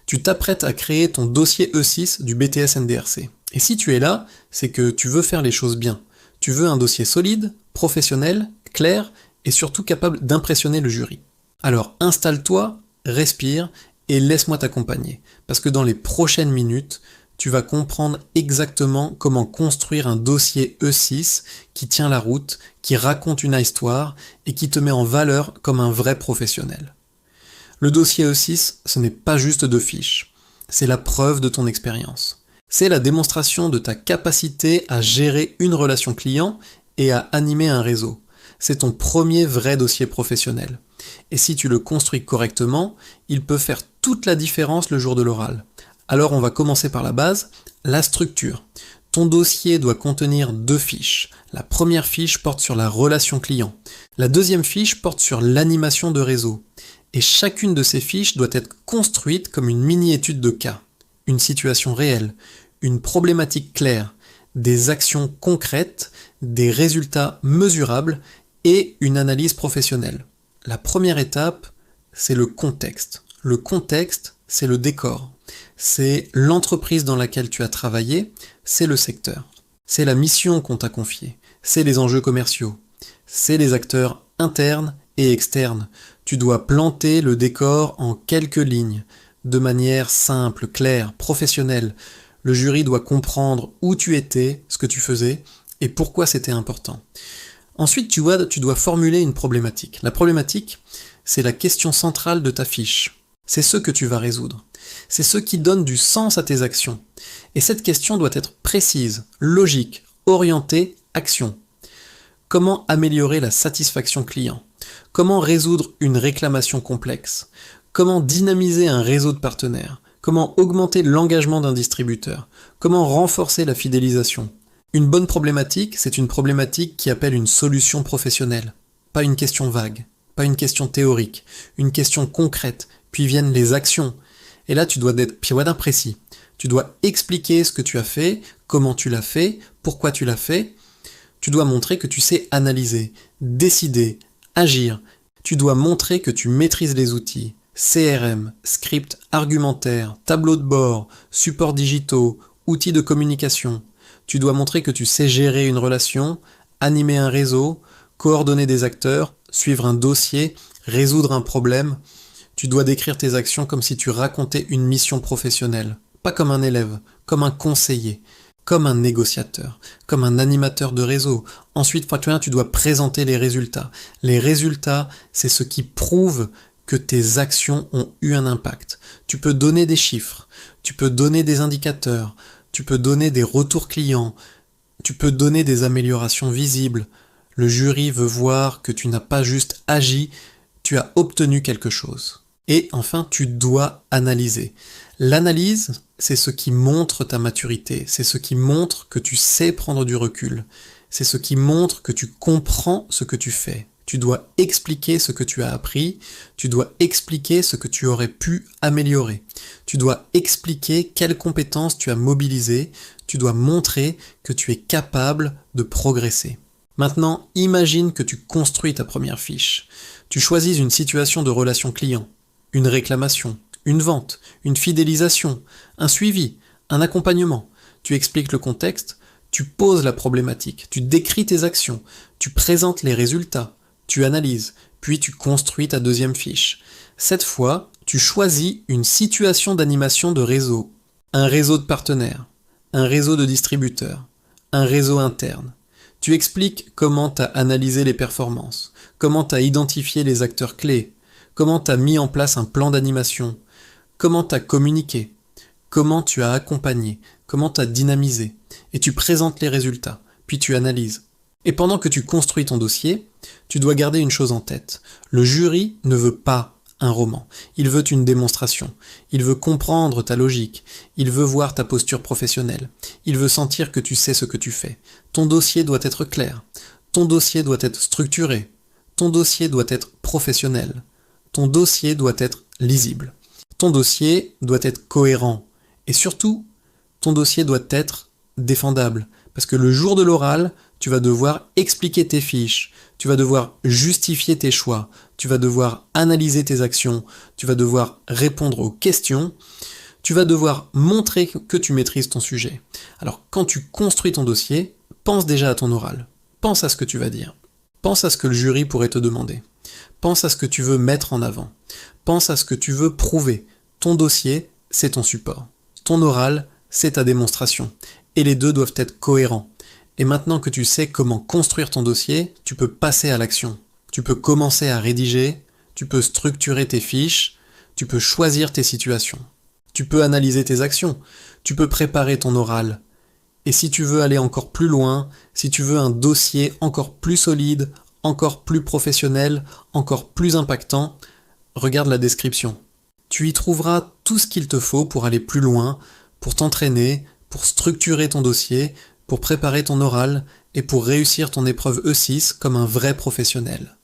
Tu t'apprêtes à créer ton dossier E6 du BTS NDRC. Et si tu es là, c'est que tu veux faire les choses bien. Tu veux un dossier solide, professionnel, clair et surtout capable d'impressionner le jury. Alors installe-toi, respire et laisse-moi t'accompagner. Parce que dans les prochaines minutes, tu vas comprendre exactement comment construire un dossier E6 qui tient la route, qui raconte une histoire et qui te met en valeur comme un vrai professionnel. Le dossier E6, ce n'est pas juste 2 fiches, c'est la preuve de ton expérience. C'est la démonstration de ta capacité à gérer une relation client et à animer un réseau. C'est ton premier vrai dossier professionnel. Et si tu le construis correctement, il peut faire toute la différence le jour de l'oral. Alors on va commencer par la base, la structure. Ton dossier doit contenir 2 fiches. La première fiche porte sur la relation client. La deuxième fiche porte sur l'animation de réseau. Et chacune de ces fiches doit être construite comme une mini-étude de cas. Une situation réelle, une problématique claire, des actions concrètes, des résultats mesurables et une analyse professionnelle. La première étape, c'est le contexte. Le contexte, c'est le décor. C'est l'entreprise dans laquelle tu as travaillé, c'est le secteur. C'est la mission qu'on t'a confiée, c'est les enjeux commerciaux, c'est les acteurs internes et externes. Tu dois planter le décor en quelques lignes, de manière simple, claire, professionnelle. Le jury doit comprendre où tu étais, ce que tu faisais et pourquoi c'était important. Ensuite, tu dois formuler une problématique. La problématique, c'est la question centrale de ta fiche. C'est ce que tu vas résoudre. C'est ce qui donne du sens à tes actions. Et cette question doit être précise, logique, orientée, action. Comment améliorer la satisfaction client? Comment résoudre une réclamation complexe? Comment dynamiser un réseau de partenaires? Comment augmenter l'engagement d'un distributeur? Comment renforcer la fidélisation? Une bonne problématique, c'est une problématique qui appelle une solution professionnelle. Pas une question vague, pas une question théorique, une question concrète, puis viennent les actions. Et là, tu dois être précis. Tu dois expliquer ce que tu as fait, comment tu l'as fait, pourquoi tu l'as fait. Tu dois montrer que tu sais analyser, décider, agir. Tu dois montrer que tu maîtrises les outils. CRM, script argumentaire, tableau de bord, supports digitaux, outils de communication. Tu dois montrer que tu sais gérer une relation, animer un réseau, coordonner des acteurs, suivre un dossier, résoudre un problème. Tu dois décrire tes actions comme si tu racontais une mission professionnelle, pas comme un élève, comme un conseiller, comme un négociateur, comme un animateur de réseau. Ensuite, tu dois présenter les résultats. Les résultats, c'est ce qui prouve que tes actions ont eu un impact. Tu peux donner des chiffres, tu peux donner des indicateurs, tu peux donner des retours clients, tu peux donner des améliorations visibles. Le jury veut voir que tu n'as pas juste agi, tu as obtenu quelque chose. Et enfin, tu dois analyser. L'analyse, c'est ce qui montre ta maturité, c'est ce qui montre que tu sais prendre du recul, c'est ce qui montre que tu comprends ce que tu fais. Tu dois expliquer ce que tu as appris, tu dois expliquer ce que tu aurais pu améliorer, tu dois expliquer quelles compétences tu as mobilisées, tu dois montrer que tu es capable de progresser. Maintenant, imagine que tu construis ta première fiche. Tu choisis une situation de relation client, une réclamation, une vente, une fidélisation, un suivi, un accompagnement. Tu expliques le contexte, tu poses la problématique, tu décris tes actions, tu présentes les résultats, tu analyses, puis tu construis ta deuxième fiche. Cette fois, tu choisis une situation d'animation de réseau, un réseau de partenaires, un réseau de distributeurs, un réseau interne. Tu expliques comment tu as analysé les performances, comment tu as identifié les acteurs clés, comment tu as mis en place un plan d'animation, comment tu as communiqué, comment tu as accompagné, comment tu as dynamisé, et tu présentes les résultats, puis tu analyses. Et pendant que tu construis ton dossier, tu dois garder une chose en tête. Le jury ne veut pas un roman, il veut une démonstration, il veut comprendre ta logique, il veut voir ta posture professionnelle, il veut sentir que tu sais ce que tu fais. Ton dossier doit être clair, ton dossier doit être structuré, ton dossier doit être professionnel, ton dossier doit être lisible, ton dossier doit être cohérent, et surtout, ton dossier doit être défendable, parce que le jour de l'oral, tu vas devoir expliquer tes fiches, tu vas devoir justifier tes choix, tu vas devoir analyser tes actions, tu vas devoir répondre aux questions. Tu vas devoir montrer que tu maîtrises ton sujet. Alors quand tu construis ton dossier, pense déjà à ton oral. Pense à ce que tu vas dire. Pense à ce que le jury pourrait te demander. Pense à ce que tu veux mettre en avant. Pense à ce que tu veux prouver. Ton dossier, c'est ton support. Ton oral, c'est ta démonstration. Et les deux doivent être cohérents. Et maintenant que tu sais comment construire ton dossier, tu peux passer à l'action. Tu peux commencer à rédiger, tu peux structurer tes fiches, tu peux choisir tes situations. Tu peux analyser tes actions, tu peux préparer ton oral. Et si tu veux aller encore plus loin, si tu veux un dossier encore plus solide, encore plus professionnel, encore plus impactant, regarde la description. Tu y trouveras tout ce qu'il te faut pour aller plus loin, pour t'entraîner, pour structurer ton dossier, pour préparer ton oral et pour réussir ton épreuve E6 comme un vrai professionnel.